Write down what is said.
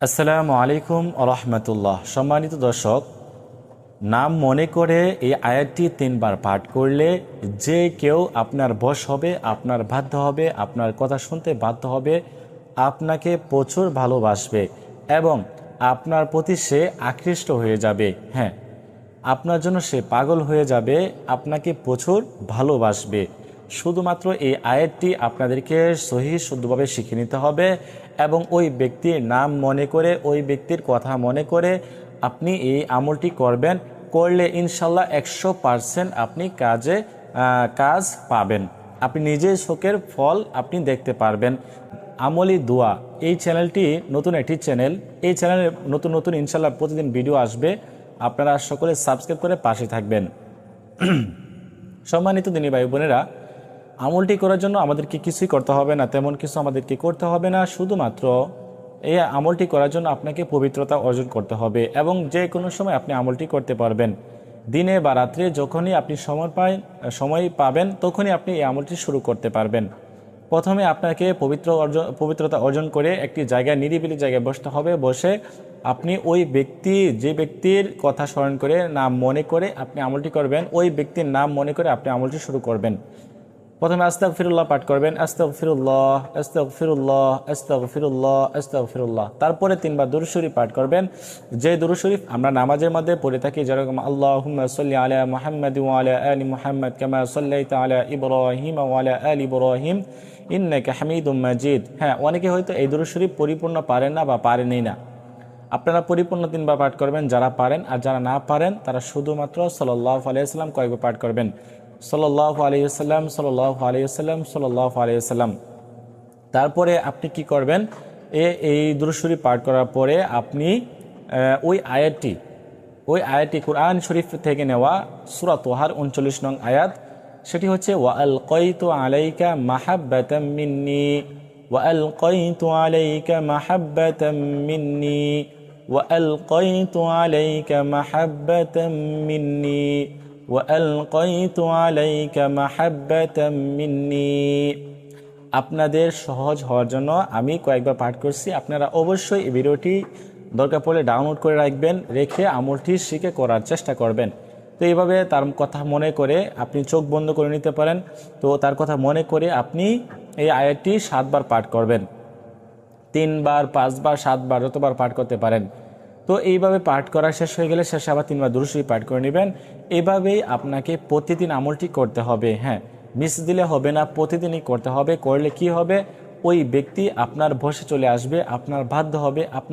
আসসালামু আলাইকুম রহমতুল্লাহ। সম্মানিত দর্শক, নাম মনে করে এই আয়াতটি 3 বার পাঠ করলে যে কেউ আপনার বশ হবে, আপনার বাধ্য হবে, আপনার কথা শুনতে বাধ্য হবে, আপনাকে প্রচুর ভালোবাসবে এবং আপনার প্রতি সে আকৃষ্ট হয়ে যাবে। হ্যাঁ, আপনার জন্য সে পাগল হয়ে যাবে, আপনাকে প্রচুর ভালোবাসবে। শুধুমাত্র এই আয়াতটি আপনাদেরকে সহিহ শুদ্ধভাবে শিখে নিতে হবে এবং ওই ব্যক্তির নাম মনে করে, ওই ব্যক্তির কথা মনে করে আপনি এই আমলটি করবেন। করলে ইনশাল্লাহ 100% আপনি কাজ পাবেন। আপনি নিজের চোখের ফল আপনি দেখতে পারবেন। আমলি দোয়া এই চ্যানেলটি নতুন একটি চ্যানেল। এই চ্যানেলে নতুন নতুন ইনশাল্লাহ প্রতিদিন ভিডিও আসবে। আপনারা সকলে সাবস্ক্রাইব করে পাশে থাকবেন। সম্মানিত দিনী ভাই বোনেরা, আমলটি করার জন্য আমাদেরকে কিছুই করতে হবে না, তেমন কিছু আমাদেরকে করতে হবে না। শুধুমাত্র এই আমলটি করার জন্য আপনাকে পবিত্রতা অর্জন করতে হবে এবং যে কোনো সময় আপনি আমলটি করতে পারবেন। দিনে বা রাত্রে যখনই আপনি সময় পাবেন তখনই আপনি এই আমলটি শুরু করতে পারবেন। প্রথমে আপনাকে পবিত্রতা অর্জন করে একটি জায়গায়, নিরিবিলি জায়গায় বসতে হবে। বসে আপনি যে ব্যক্তির কথা স্মরণ করে, নাম মনে করে আপনি আমলটি করবেন। ওই ব্যক্তির নাম মনে করে আপনি আমলটি শুরু করবেন। প্রথমে আস্তাগফিরুল্লাহ পাঠ করবেন, আস্তাগফিরুল্লাহ আস্তাগফিরুল্লাহ আস্তাগফিরুল্লাহ আস্তাগফিরুল্লাহ। তারপরে 3 বার দুরূদ শরীফ পাঠ করবেন। যে দুরূদ শরীফ আমরা নামাজের মধ্যে পড়ে থাকি, যেরকম আল্লাহুম্মা সাল্লি আলা মুহাম্মাদ ওয়া আলা আলি মুহাম্মাদ কামা সাল্লাইতা আলা ইব্রাহিম ওয়া আলা আলি ইব্রাহিম ইন্নাকা হামিদুম মাজিদ। হ্যাঁ, অনেকে হয়তো এই দুরূদ শরীফ পরিপূর্ণ পারেন না বা পারেনই না। আপনারা পরিপূর্ণ 3 বার পাঠ করবেন যারা পারেন, আর যারা না পারেন তারা শুধুমাত্র সাল্লাল্লাহু আলাইহি ওয়াসাল্লাম কয়েকবার পাঠ করবেন। সাল্লাল্লাহু আলাইহি ওয়াসাল্লাম, সাল্লাল্লাহু আলাইহি ওয়াসাল্লাম, সাল্লাল্লাহু আলাইহি ওয়াসাল্লাম। তারপরে আপনি কি করবেন, এই দুরূদ শরীফ পাঠ করার পরে আপনি ওই আয়াতটি কুরআন শরীফ থেকে নেওয়া, সূরা তোহার 39 নং আয়াত। সেটি হচ্ছে ওয়া আলকাইতু আলাইকা মাহাব্বাতাম মিন্নি, ওয়া আলকাইতু আলাইকা মাহাব্বাতাম মিন্নি, ওয়া আলকাইতু আলাইকা মাহাব্বাতাম মিন্নি, ওয়া আলকাইতু আলাইকা মাহাব্বাতাম মিন্নি। আপনাদের সহজ হওয়ার জন্য আমি কয়েকবার পাঠ করছি। আপনারা অবশ্যই এই ভিডিওটি দরকার পড়লে ডাউনলোড করে রাখবেন, রেখে আমলটি শিখে করার চেষ্টা করবেন। তো এইভাবে তার কথা মনে করে আপনি চোখ বন্ধ করে নিতে পারেন। তো তার কথা মনে করে আপনি এই আয়াতটি 7 বার পাঠ করবেন। 3 বার, 5 বার, 7 বার, যতবার পাঠ করতে পারেন। তো এইভাবে পাঠ করা শেষ হয়ে গেলে শেষে আবার 3 বার দুরূদ শরীফ পাঠ করে নেবেন। এভাবেই আপনাকে প্রতিদিন আমলটি করতে হবে। হ্যাঁ, মিস দিলে হবে না, প্রতিদিনই করতে হবে। করলে কি হবে, ওই ব্যক্তি আপনার বশে চলে আসবে, আপনার বাধ্য হবে।